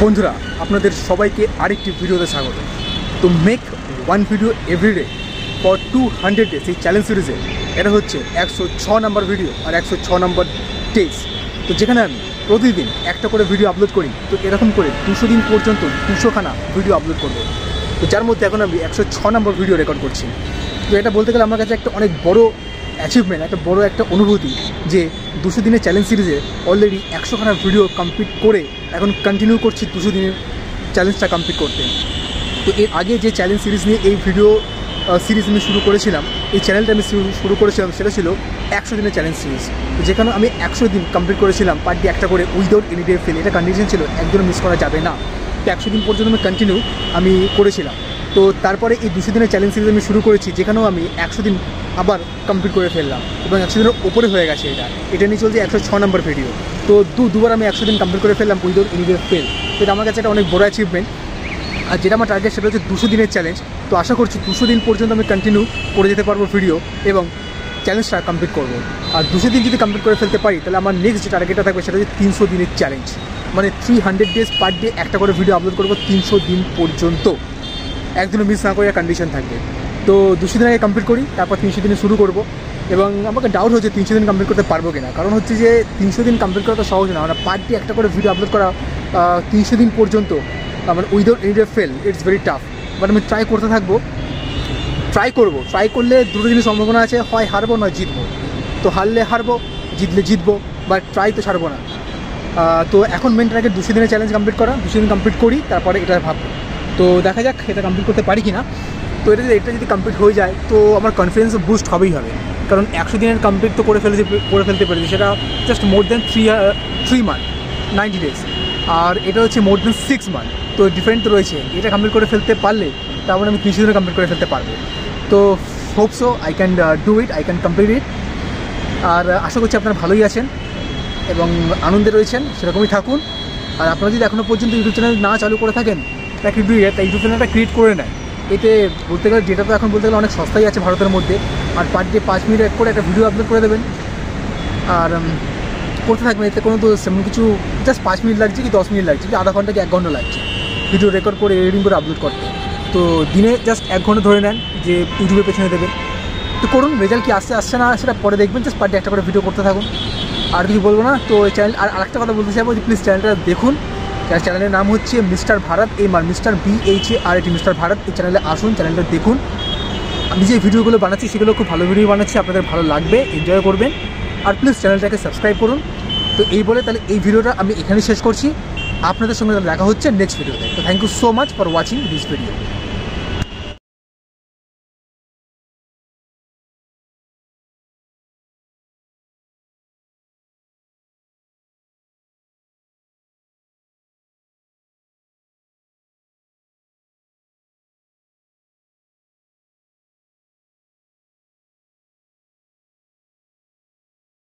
বন্ধুরা আপনাদের সবাইকে আরেকটি ভিডিওতে স্বাগত। তো make one video everyday for 200 days এই চ্যালেঞ্জ সিরিজে এটা হচ্ছে 106 নম্বর ভিডিও আর 106 নম্বর ডেজ। তো যেখানে আমি প্রতিদিন একটা করে ভিডিও আপলোড করি, তো এরকম করে 200 দিন পর্যন্ত 200খানা ভিডিও আপলোড করবো। তো যার মধ্যে এখন আমি 106 নম্বর ভিডিও রেকর্ড করছি। তো এটা বলতে গেলে আমার কাছে একটা অনেক বড় অ্যাচিভমেন্ট, একটা বড় একটা অনুভূতি যে 200 দিনের চ্যালেঞ্জ সিরিজে অলরেডি 100খানা ভিডিও কমপ্লিট করে এখন কন্টিনিউ করছি 200 দিনের চ্যালেঞ্জটা কমপ্লিট করতে। তো এর আগে যে চ্যালেঞ্জ সিরিজ নিয়ে এই ভিডিও সিরিজ আমি শুরু করেছিলাম, এই চ্যানেলটা আমি শুরু করেছিলাম, সেটা ছিল 100 দিনের চ্যালেঞ্জ সিরিজ। তো যেখানে আমি 100 দিন কমপ্লিট করেছিলাম পার ডে একটা করে উইদাউট এনি ডে ফেল। এটা কন্ডিশন ছিল, একদিনও মিস করা যাবে না। তো 100 দিন পর্যন্ত আমি কন্টিনিউ করেছিলাম। তো তারপরে এই 200 দিনের চ্যালেঞ্জ সিরিজ আমি শুরু করেছি, যেখানেও আমি 100 দিন আবার কমপ্লিট করে ফেললাম এবং 100 দিনের ওপরে হয়ে গেছে। এটা নিয়ে চলছে 106 নম্বর ভিডিও। তো দুবার আমি 100 দিন কমপ্লিট করে ফেললাম উইদাউট এনি ডে ফেল। তো এটা আমার কাছে একটা অনেক বড় অ্যাচিভমেন্ট। আর যেটা আমার টার্গেট সেটা হচ্ছে 200 দিনের চ্যালেঞ্জ। তো আশা করছি 200 দিন পর্যন্ত আমি কন্টিনিউ করে যেতে পারবো ভিডিও এবং চ্যালেঞ্জটা কমপ্লিট করবো। আর 200 দিন যদি কমপ্লিট করে ফেলতে পারি, তাহলে আমার নেক্সট যে টার্গেটটা থাকবে সেটা হচ্ছে 300 দিনের চ্যালেঞ্জ। মানে 300 ডেজ পার ডে একটা করে ভিডিও আপলোড করবো 300 দিন পর্যন্ত, একদিনও মিস না করে কন্ডিশন থাকবে। তো 200 দিন আগে কমপ্লিট করি, তারপর 300 দিনে শুরু করবো। এবং আমাকে ডাউট হচ্ছে 300 দিন কমপ্লিট করতে পারবো কিনা, কারণ হচ্ছে যে 300 দিন কমপ্লিট করা তো সহজ না। মানে পার ডে একটা করে ভিডিও আপলোড করা 300 দিন পর্যন্ত, মানে without any day fail, it's very tough. But আমি ট্রাই করতে থাকবো, ট্রাই করলে দুটো জিনিস সম্ভাবনা আছে, হয় হারবো নয় জিতবো। তো হারলে হারবো, জিতলে জিতবো, বাট ট্রাই তো ছাড়বো না। তো এখন মেন টার্গেট 200 দিনের চ্যালেঞ্জ কমপ্লিট করা। 200 দিন কমপ্লিট করি, তারপরে এটা ভাববো। তো দেখা যাক এটা কমপ্লিট করতে পারি কি না। তো এটা যদি কমপ্লিট হয়ে যায়, তো আমার কনফিডেন্স বুস্ট হবেই হবে। কারণ 100 দিনের কমপ্লিট তো করে ফেলতে পেরেছি, সেটা just more than 3 month 90 days. আর এটা হচ্ছে মোর দ্যান 6 মান্থ। তো ডিফারেন্ট তো রয়েছে। এটা কমপ্লিট করে ফেলতে পারলে তারপরে আমি 300 দিনে কমপ্লিট করে ফেলতে পারবো। তো hope so I can do it, I can complete it. আর আশা করছি আপনারা ভালোই আছেন এবং আনন্দে রয়েছেন, সেরকমই থাকুন। আর আপনারা যদি এখনও পর্যন্ত ইউটিউব চ্যানেল না চালু করে থাকেন, তাকে ইউটিউব চ্যানেলটা ক্রিয়েট করে নেয়। এতে বলতে গেলে ডেটা তো এখন বলতে গেলে অনেক সস্তাই আছে ভারতের মধ্যে। আর পার ডে 5 মিনিট করে একটা ভিডিও আপলোড করে দেবেন আর করতে থাকবেন। এতে কোনো তো সেমন কিছু জাস্ট 5 মিনিট লাগছে কি 10 মিনিট লাগছে কি আধা ঘন্টা কি 1 ঘন্টা লাগছে ভিডিও রেকর্ড করে এডিটিং করে আপলোড করতে। তো দিনে জাস্ট 1 ঘন্টা ধরে নেন যে ইউটিউবের পেছনে দেবেন। তো করুন, রেজাল্ট কি আসছে না সেটা পরে দেখবেন। জাস্ট পার ডে একটা করে ভিডিও করতে থাকুন, আর কিছু বলবো না। তো এই চ্যানেল আর আরেকটা কথা বলতে চাইবো যে প্লিজ চ্যানেলটা দেখুন। চ্যানেলের নাম হচ্ছে mister Bharat, mister BHARAT, mister Bharat. এই চ্যানেলে আসুন, চ্যানেলটা দেখুন। আমি যে ভিডিওগুলো বানাচ্ছি সেগুলো খুব ভালো ভিডিও বানাচ্ছি, আপনাদের ভালো লাগবে, এনজয় করবেন। আর প্লিজ চ্যানেলটাকে সাবস্ক্রাইব করুন। তো এই বলে তাহলে এই ভিডিওটা আমি এখানে শেষ করছি। আপনাদের সঙ্গে দেখা হচ্ছে নেক্সট ভিডিওতে। তো thank you so much for watching this video.